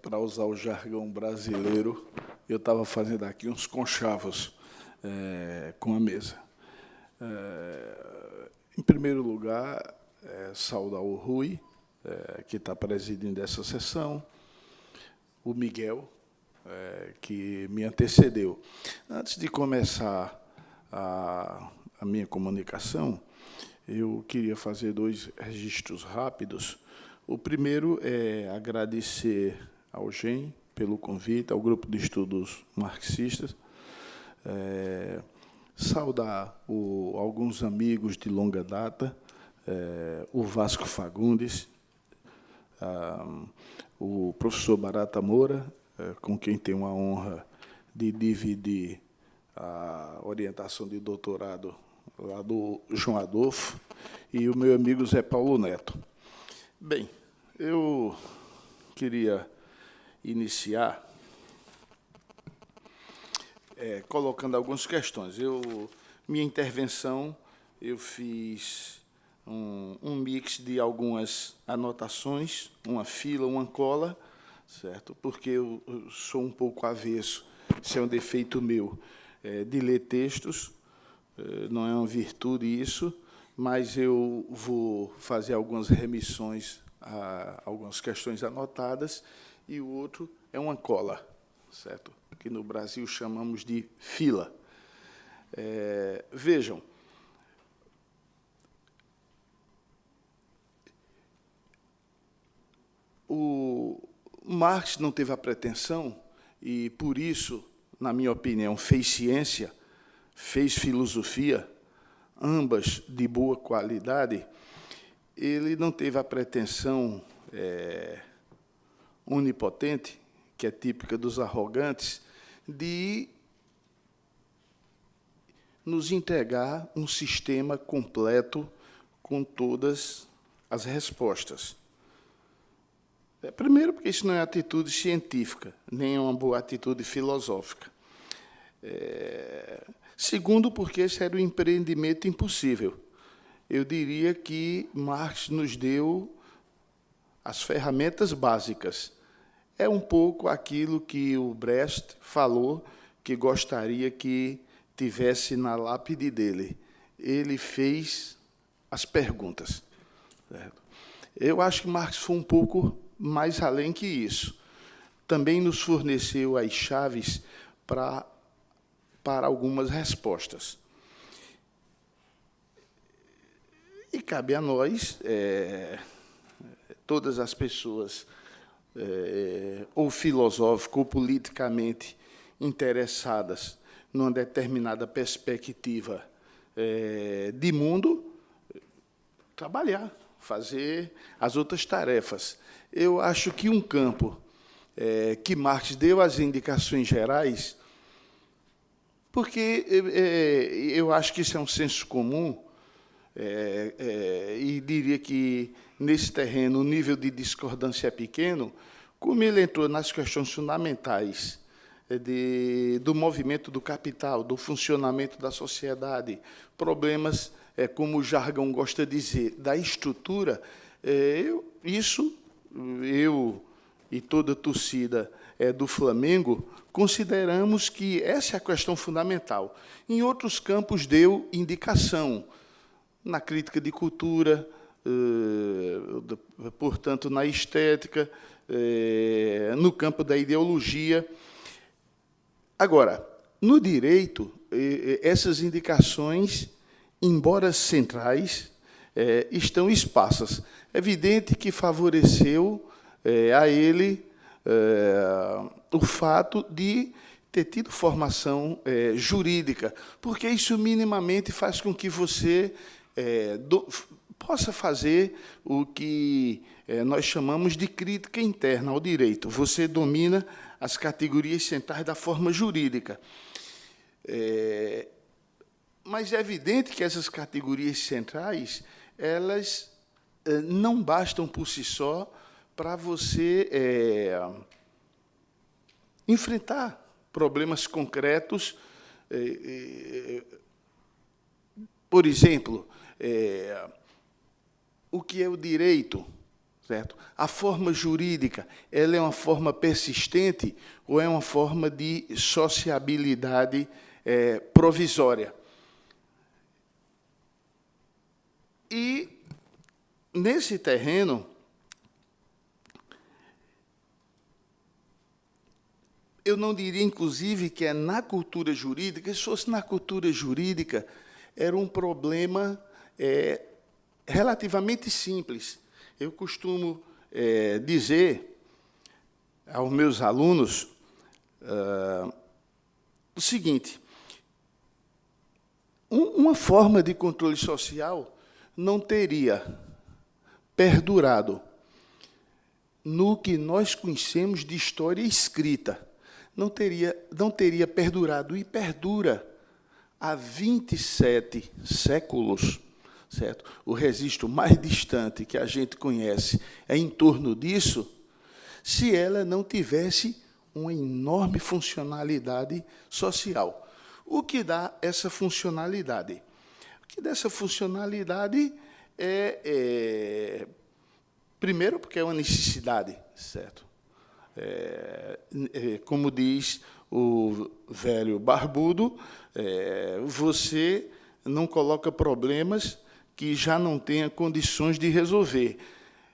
para usar o jargão brasileiro, eu estava fazendo aqui uns conchavos com a mesa. Em primeiro lugar, saudar o Rui, que está presidindo essa sessão, o Miguel, que me antecedeu. Antes de começar a minha comunicação, eu queria fazer 2 registros rápidos. O primeiro é agradecer ao GEM pelo convite, ao Grupo de Estudos Marxistas, saudar alguns amigos de longa data, o Vasco Fagundes, o professor Barata Moura, com quem tenho a honra de dividir a orientação de doutorado lá do João Adolfo, e o meu amigo Zé Paulo Neto. Bem, eu queria iniciar colocando algumas questões. Minha intervenção, eu fiz um mix de algumas anotações, uma fila, uma cola, certo? Porque eu sou um pouco avesso, isso é um defeito meu, de ler textos, não é uma virtude isso, mas eu vou fazer algumas remissões a algumas questões anotadas, e o outro é uma cola, certo? Que no Brasil chamamos de fila. Vejam, o Marx não teve a pretensão, e, por isso, na minha opinião, fez ciência, fez filosofia, ambas de boa qualidade. Ele não teve a pretensão onipotente, que é típica dos arrogantes, de nos entregar um sistema completo com todas as respostas. Primeiro, porque isso não é atitude científica, nem é uma boa atitude filosófica. Segundo, porque esse era um empreendimento impossível. Eu diria que Marx nos deu as ferramentas básicas. É um pouco aquilo que o Brecht falou, que gostaria que tivesse na lápide dele. Ele fez as perguntas. Certo? Eu acho que Marx foi um pouco mais além que isso. Também nos forneceu as chaves para algumas respostas. E cabe a nós, todas as pessoas, ou filosófico ou politicamente interessadas numa determinada perspectiva de mundo, trabalhar, fazer as outras tarefas. Eu acho que um campo que Marx deu as indicações gerais, porque eu acho que isso é um senso comum, e diria que, nesse terreno, o nível de discordância é pequeno, como ele entrou nas questões fundamentais do movimento do capital, do funcionamento da sociedade, problemas, como o jargão gosta de dizer, da estrutura, eu e toda a torcida do Flamengo consideramos que essa é a questão fundamental. Em outros campos, deu indicação, na crítica de cultura, portanto, na estética, no campo da ideologia. Agora, no direito, essas indicações, embora centrais, estão esparsas. É evidente que favoreceu a ele o fato de ter tido formação jurídica, porque isso minimamente faz com que você possa fazer o que nós chamamos de crítica interna ao direito. Você domina as categorias centrais da forma jurídica. Mas é evidente que essas categorias centrais, elas não bastam por si só para você enfrentar problemas concretos. Por exemplo, o que é o direito, certo? A forma jurídica, ela é uma forma persistente ou é uma forma de sociabilidade provisória? E, nesse terreno, eu não diria, inclusive, que é na cultura jurídica. Se fosse na cultura jurídica, era um problema relativamente simples. Eu costumo dizer aos meus alunos o seguinte: uma forma de controle social não teria perdurado no que nós conhecemos de história escrita. Não teria perdurado, e perdura há 27 séculos, certo? O registro mais distante que a gente conhece é em torno disso, se ela não tivesse uma enorme funcionalidade social. O que dá essa funcionalidade? O que dá essa funcionalidade primeiro, porque é uma necessidade, certo? Como diz o velho barbudo, você não coloca problemas que já não tenha condições de resolver.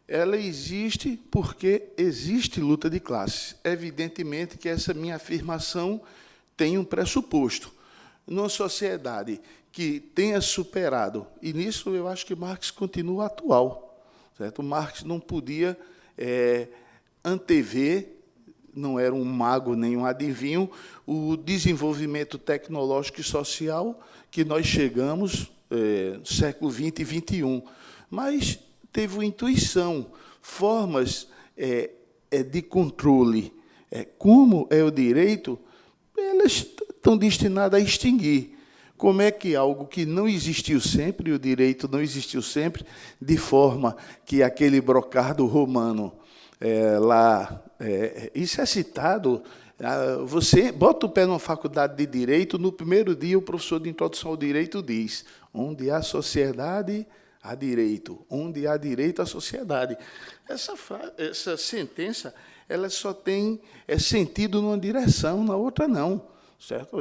Ela existe porque existe luta de classes. Evidentemente que essa minha afirmação tem um pressuposto. Numa sociedade que tenha superado, e nisso eu acho que Marx continua atual, certo? Marx não podia antever, não era um mago nem um adivinho, o desenvolvimento tecnológico e social que nós chegamos no século XX e XXI. Mas teve uma intuição, formas de controle. Como é o direito, elas estão destinadas a extinguir. Como é que algo que não existiu sempre, o direito não existiu sempre, de forma que aquele brocardo romano isso é citado, você bota o pé numa faculdade de Direito, no primeiro dia o professor de Introdução ao Direito diz: onde há sociedade, há direito. Onde há direito, há sociedade. Essa sentença ela só tem sentido numa direção, na outra não. Certo?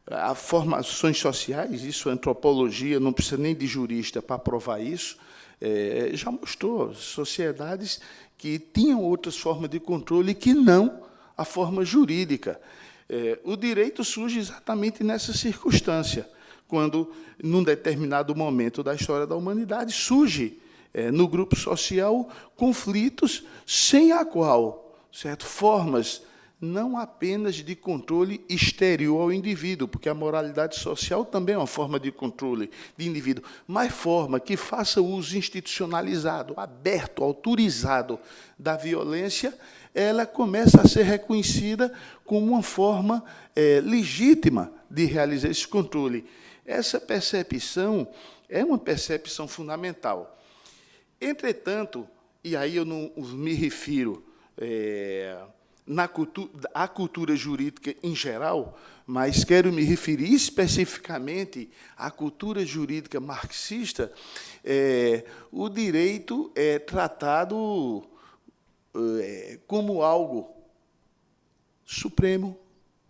As formações sociais, isso, a antropologia, não precisa nem de jurista para provar isso, já mostrou sociedades que tinham outras formas de controle que não a forma jurídica. O direito surge exatamente nessa circunstância, quando, num determinado momento da história da humanidade, surge no grupo social conflitos sem a qual, certo, formas não apenas de controle exterior ao indivíduo, porque a moralidade social também é uma forma de controle de indivíduo, mas forma que faça uso institucionalizado, aberto, autorizado da violência, ela começa a ser reconhecida como uma forma legítima de realizar esse controle. Essa percepção é uma percepção fundamental. Entretanto, e aí eu não me refiro à cultura jurídica em geral, mas quero me referir especificamente à cultura jurídica marxista, o direito é tratado como algo supremo,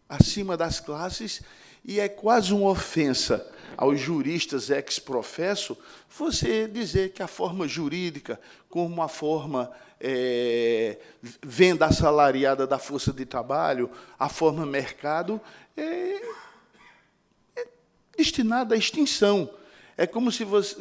acima das classes, e é quase uma ofensa aos juristas ex-professo você dizer que a forma jurídica, como uma forma venda assalariada da força de trabalho, a forma mercado, é destinada à extinção. É como se você...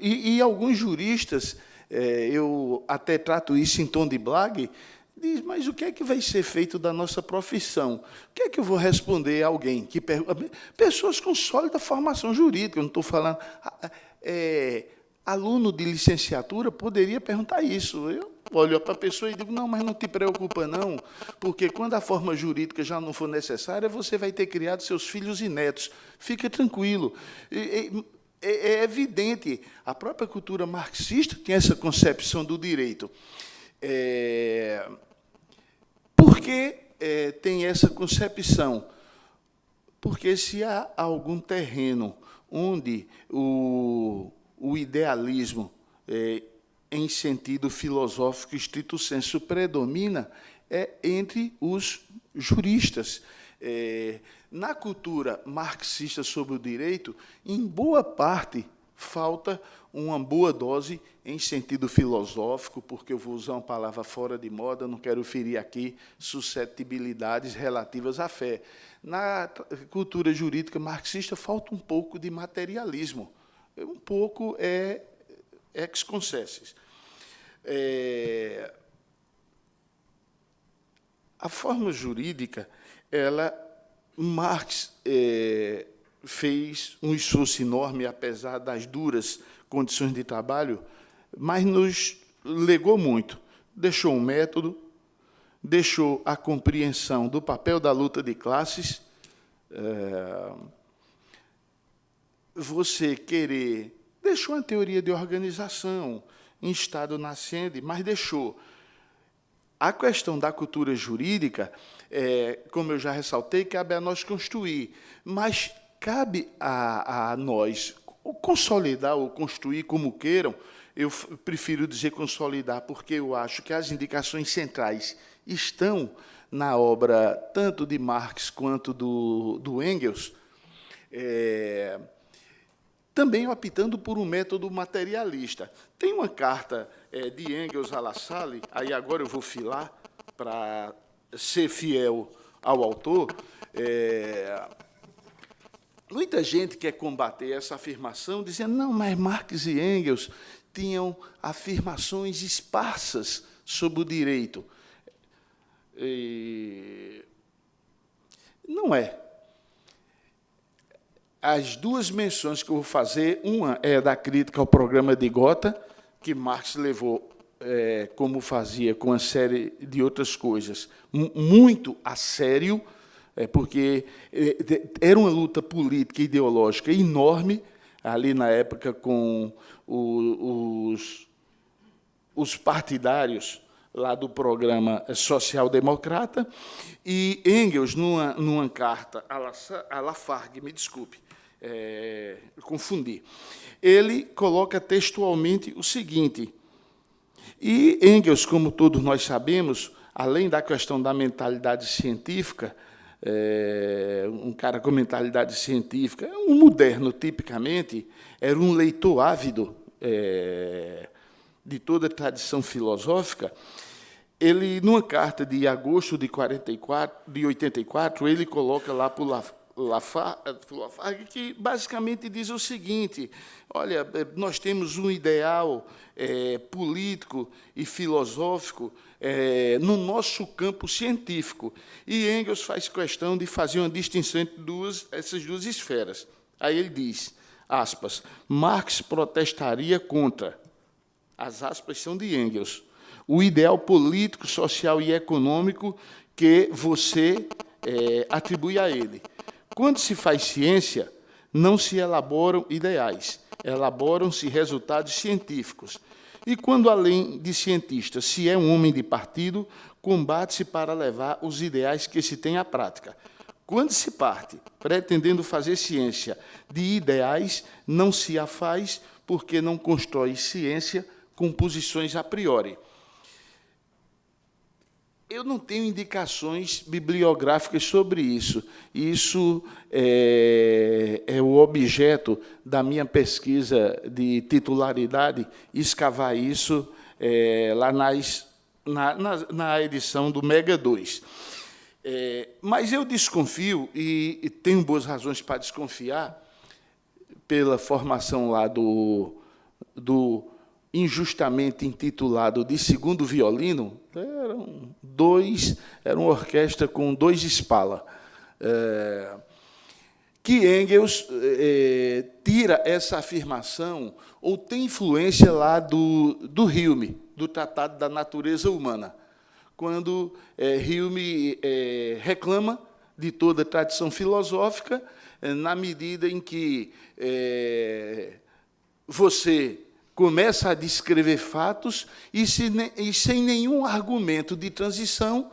E alguns juristas, eu até trato isso em tom de blague, diz, mas o que é que vai ser feito da nossa profissão? O que é que eu vou responder a alguém que pergunta? Pessoas com sólida formação jurídica, eu não estou falando... aluno de licenciatura poderia perguntar isso. Eu olho para a pessoa e digo, não, mas não te preocupa, não, porque quando a forma jurídica já não for necessária, você vai ter criado seus filhos e netos. Fica tranquilo. É evidente, a própria cultura marxista tem essa concepção do direito. Por que tem essa concepção? Porque se há algum terreno onde o idealismo em sentido filosófico estrito sensu, predomina entre os juristas. Na cultura marxista sobre o direito, em boa parte, falta uma boa dose em sentido filosófico, porque eu vou usar uma palavra fora de moda, não quero ferir aqui suscetibilidades relativas à fé. Na cultura jurídica marxista, falta um pouco de materialismo, um pouco ex concessis. A forma jurídica, Marx fez um esforço enorme, apesar das duras condições de trabalho, mas nos legou muito. Deixou um método, deixou a compreensão do papel da luta de classes. Deixou a teoria de organização em estado nascente, mas deixou a questão da cultura jurídica, como eu já ressaltei, cabe a nós construir, mas cabe a nós consolidar ou construir como queiram. Eu prefiro dizer consolidar, porque eu acho que as indicações centrais estão na obra tanto de Marx quanto do Engels, também optando por um método materialista. Tem uma carta de Engels a La Salle, aí agora eu vou filar para ser fiel ao autor. Muita gente quer combater essa afirmação, dizendo, não, mas Marx e Engels tinham afirmações esparsas sobre o direito. Não é. As duas menções que eu vou fazer, uma é da crítica ao programa de Gotha, que Marx levou, como fazia com uma série de outras coisas, muito a sério, porque era uma luta política e ideológica enorme, ali na época com os partidários lá do programa social-democrata, e Engels, numa carta a Lafargue, me desculpe, confundi, ele coloca textualmente o seguinte, e Engels, como todos nós sabemos, além da questão da mentalidade científica, um cara com mentalidade científica, um moderno, tipicamente, era um leitor ávido de toda a tradição filosófica. Ele, numa carta de agosto de 84, ele coloca lá para o Lafargue, que basicamente diz o seguinte, olha, nós temos um ideal político e filosófico no nosso campo científico, e Engels faz questão de fazer uma distinção entre essas duas esferas. Aí ele diz, aspas, Marx protestaria contra, as aspas são de Engels, o ideal político, social e econômico que você atribui a ele. Quando se faz ciência, não se elaboram ideais, elaboram-se resultados científicos. E quando, além de cientista, se é um homem de partido, combate-se para levar os ideais que se tem à prática. Quando se parte, pretendendo fazer ciência de ideais, não se a faz porque não constrói ciência com posições a priori. Eu não tenho indicações bibliográficas sobre isso. Isso é o objeto da minha pesquisa de titularidade, escavar isso lá na edição do Mega 2. Mas eu desconfio, e tenho boas razões para desconfiar, pela formação lá do injustamente intitulado de segundo violino, era uma orquestra com 2 Spala, que Engels tira essa afirmação, ou tem influência lá do Hume, do Tratado da Natureza Humana, quando Hume reclama de toda a tradição filosófica, na medida em que você começa a descrever fatos e sem nenhum argumento de transição,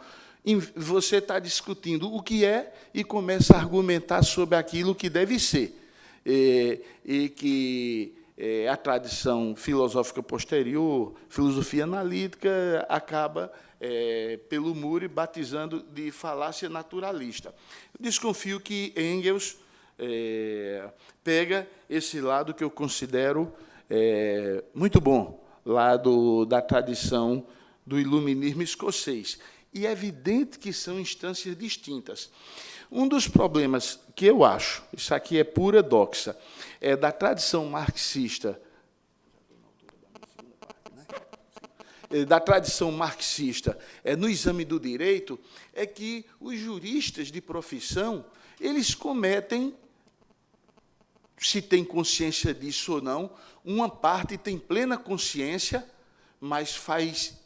você está discutindo o que é e começa a argumentar sobre aquilo que deve ser. E que a tradição filosófica posterior, filosofia analítica, acaba, pelo Murray, batizando de falácia naturalista. Eu desconfio que Engels pega esse lado que eu considero muito bom, lado da tradição do iluminismo escocês. E é evidente que são instâncias distintas. Um dos problemas que eu acho, isso aqui é pura doxa, da tradição marxista, no exame do direito, é que os juristas de profissão, eles cometem, se tem consciência disso ou não, uma parte tem plena consciência, mas faz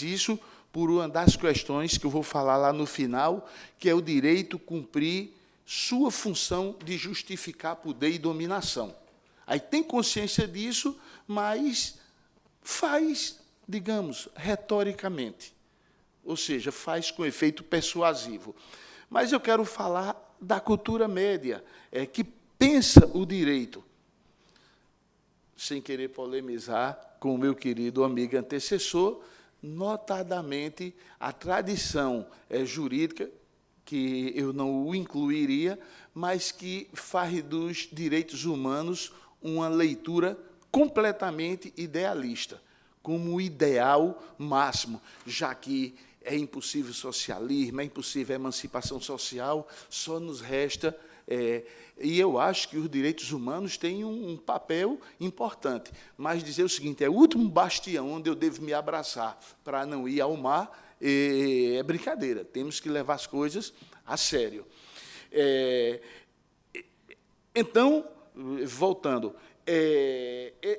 isso por uma das questões que eu vou falar lá no final, que é o direito cumprir sua função de justificar poder e dominação. Aí tem consciência disso, mas faz, digamos, retoricamente, ou seja, faz com efeito persuasivo. Mas eu quero falar da cultura média, que pensa o direito, sem querer polemizar com o meu querido amigo antecessor, notadamente a tradição jurídica, que eu não o incluiria, mas que faz dos direitos humanos uma leitura completamente idealista, como o ideal máximo, já que é impossível socialismo, é impossível emancipação social, só nos resta... e eu acho que os direitos humanos têm um papel importante, mas dizer o seguinte, é o último bastião onde eu devo me abraçar para não ir ao mar, é brincadeira, temos que levar as coisas a sério. Então, voltando,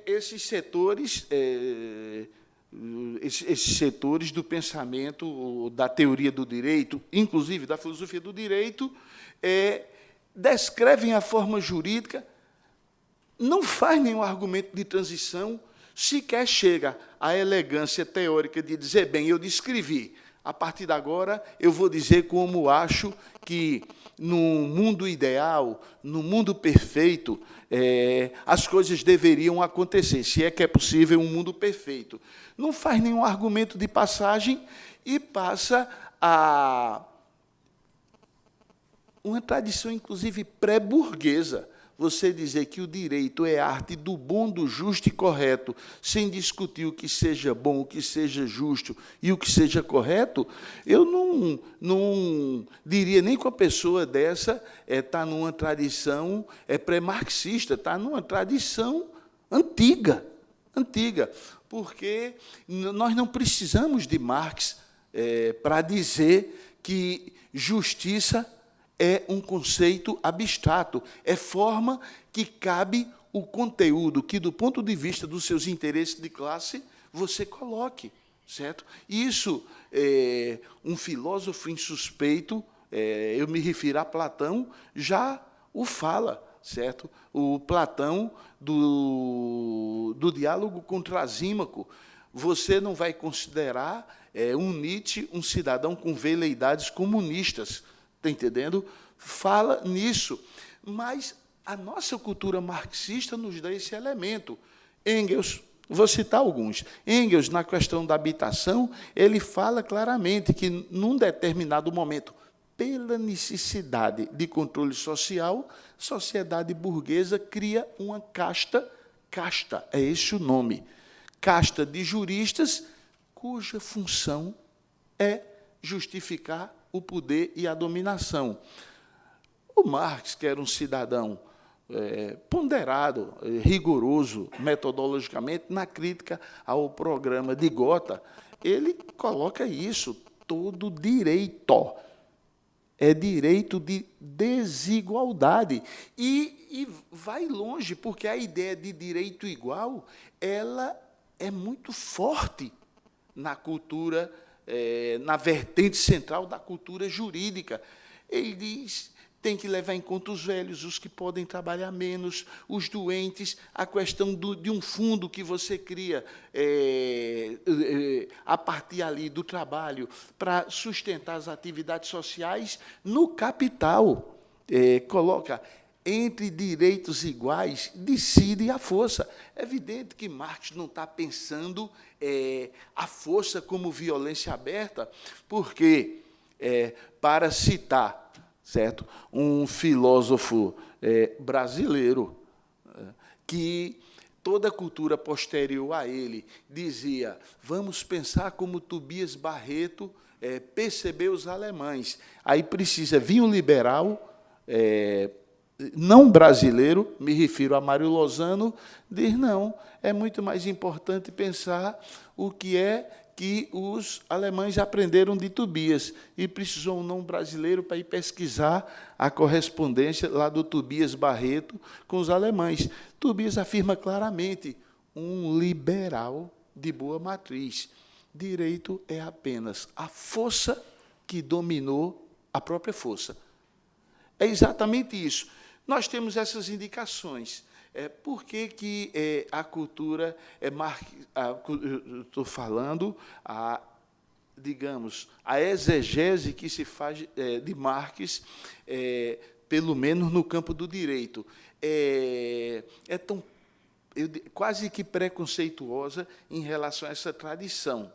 esses setores do pensamento, da teoria do direito, inclusive da filosofia do direito, descrevem a forma jurídica, não faz nenhum argumento de transição, sequer chega à elegância teórica de dizer, bem, eu descrevi, a partir de agora eu vou dizer como acho que, no mundo ideal, no mundo perfeito, as coisas deveriam acontecer, se é que é possível um mundo perfeito. Não faz nenhum argumento de passagem e passa a uma tradição, inclusive, pré-burguesa. Você dizer que o direito é arte do bom, do justo e correto, sem discutir o que seja bom, o que seja justo e o que seja correto, eu não diria nem que uma pessoa dessa está numa tradição pré-marxista, está numa tradição antiga, porque nós não precisamos de Marx para dizer que justiça é um conceito abstrato, é forma que cabe o conteúdo que, do ponto de vista dos seus interesses de classe, você coloque, certo? Isso, um filósofo insuspeito, eu me refiro a Platão, já o fala, certo? O Platão, do diálogo com Trasímaco, você não vai considerar um Nietzsche um cidadão com veleidades comunistas, está entendendo? Fala nisso. Mas a nossa cultura marxista nos dá esse elemento. Engels, vou citar alguns. Engels, na questão da habitação, ele fala claramente que, num determinado momento, pela necessidade de controle social, a sociedade burguesa cria uma casta, é esse o nome, casta de juristas, cuja função é justificar o poder e a dominação. O Marx, que era um cidadão ponderado, rigoroso, metodologicamente, na crítica ao programa de Gotha, ele coloca isso, todo direito é direito de desigualdade. E vai longe, porque a ideia de direito igual ela é muito forte na cultura, na vertente central da cultura jurídica. Ele diz, tem que levar em conta os velhos, os que podem trabalhar menos, os doentes, a questão de um fundo que você cria a partir ali do trabalho para sustentar as atividades sociais no capital. Coloca entre direitos iguais, decide a força. É evidente que Marx não está pensando a força como violência aberta, porque, para citar, certo, um filósofo brasileiro, que toda a cultura posterior a ele dizia: vamos pensar como Tobias Barreto percebeu os alemães. Aí precisa vir um liberal, não brasileiro, me refiro a Mário Lozano, diz: não, é muito mais importante pensar o que é que os alemães aprenderam de Tobias, e precisou um não brasileiro para ir pesquisar a correspondência lá do Tobias Barreto com os alemães. Tobias afirma claramente: um liberal de boa matriz. Direito é apenas a força que dominou a própria força. É exatamente isso. Nós temos essas indicações. Por que a cultura estou falando, digamos, a exegese que se faz de Marx, pelo menos no campo do direito, quase que preconceituosa em relação a essa tradição.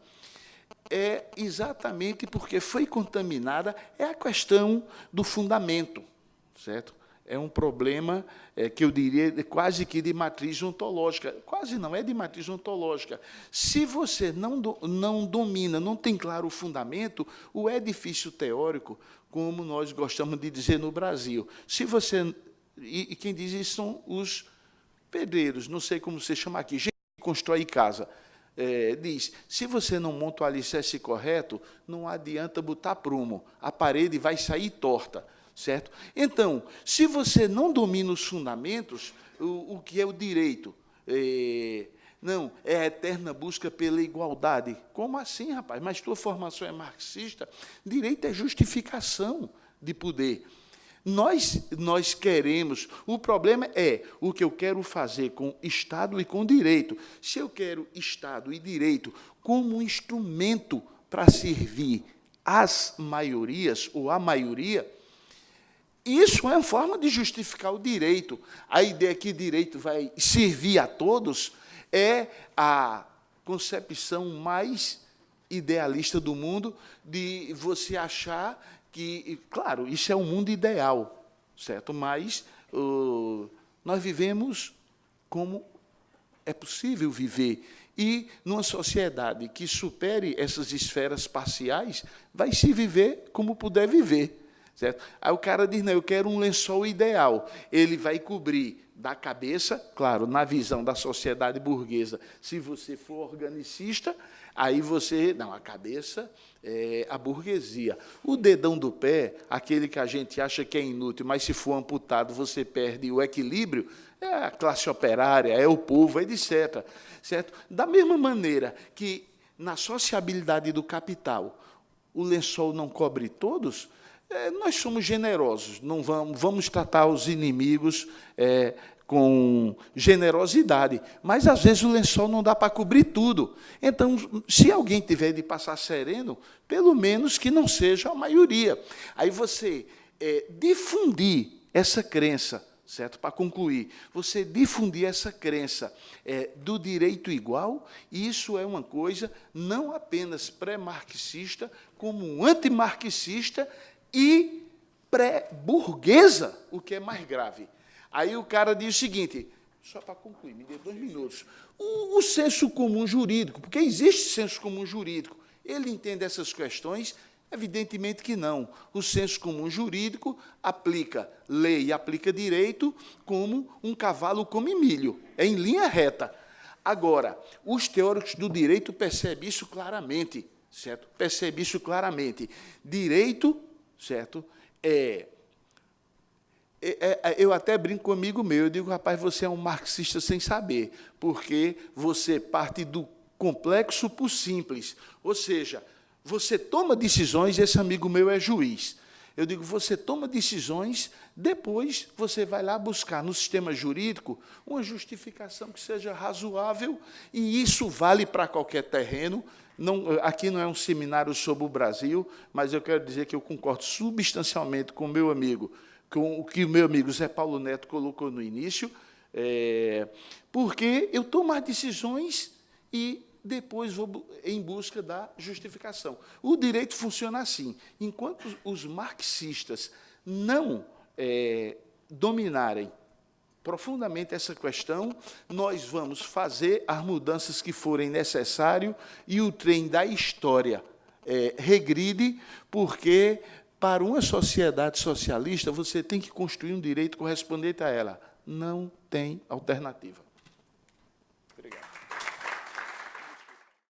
É exatamente porque foi contaminada, a questão do fundamento, certo? É um problema que eu diria quase que de matriz ontológica. Quase não, é de matriz ontológica. Se você não domina, não tem claro o fundamento, o edifício teórico, como nós gostamos de dizer no Brasil, se você... E quem diz isso são os pedreiros, não sei como se chama aqui, gente que constrói casa. Diz: se você não monta o alicerce correto, não adianta botar prumo, a parede vai sair torta. Certo? Então, se você não domina os fundamentos, o que é o direito? Não, é a eterna busca pela igualdade. Como assim, rapaz? Mas tua formação é marxista? Direito é justificação de poder. Nós queremos, o problema é o que eu quero fazer com Estado e com direito. Se eu quero Estado e direito como um instrumento para servir às maiorias, ou à maioria, isso é uma forma de justificar o direito. A ideia que direito vai servir a todos é a concepção mais idealista do mundo, de você achar que, claro, isso é um mundo ideal, certo? Mas nós vivemos como é possível viver. E, numa sociedade que supere essas esferas parciais, vai se viver como puder viver. Certo? Aí o cara diz: não, eu quero um lençol ideal. Ele vai cobrir da cabeça, claro, na visão da sociedade burguesa. Se você for organicista, aí você... Não, a cabeça é a burguesia. O dedão do pé, aquele que a gente acha que é inútil, mas se for amputado você perde o equilíbrio, é a classe operária, é o povo, etc. Certo? Da mesma maneira que, na sociabilidade do capital, o lençol não cobre todos... nós somos generosos, não vamos tratar os inimigos com generosidade, mas, às vezes, o lençol não dá para cobrir tudo. Então, se alguém tiver de passar sereno, pelo menos que não seja a maioria. Aí você difundir essa crença, certo? Para concluir, você difundir essa crença do direito igual, isso é uma coisa não apenas pré-marxista, como antimarxista, e pré-burguesa, o que é mais grave. Aí o cara diz o seguinte, só para concluir, me dê 2 minutos, o senso comum jurídico, porque existe senso comum jurídico, ele entende essas questões? Evidentemente que não. O senso comum jurídico aplica lei e aplica direito como um cavalo come milho, é em linha reta. Agora, os teóricos do direito percebem isso claramente, certo? Percebem isso claramente. Direito, certo? Eu até brinco com um amigo meu, eu digo: rapaz, você é um marxista sem saber, porque você parte do complexo para o simples. Ou seja, você toma decisões, esse amigo meu é juiz. Eu digo: você toma decisões, depois você vai lá buscar no sistema jurídico uma justificação que seja razoável, e isso vale para qualquer terreno. Não, aqui não é um seminário sobre o Brasil, mas eu quero dizer que eu concordo substancialmente com o meu amigo. com o que o meu amigo Zé Paulo Neto colocou no início, porque eu tomo as decisões e depois vou em busca da justificação. O direito funciona assim. Enquanto os marxistas não dominarem profundamente essa questão, nós vamos fazer as mudanças que forem necessárias e o trem da história regride, porque, para uma sociedade socialista, você tem que construir um direito correspondente a ela. Não tem alternativa.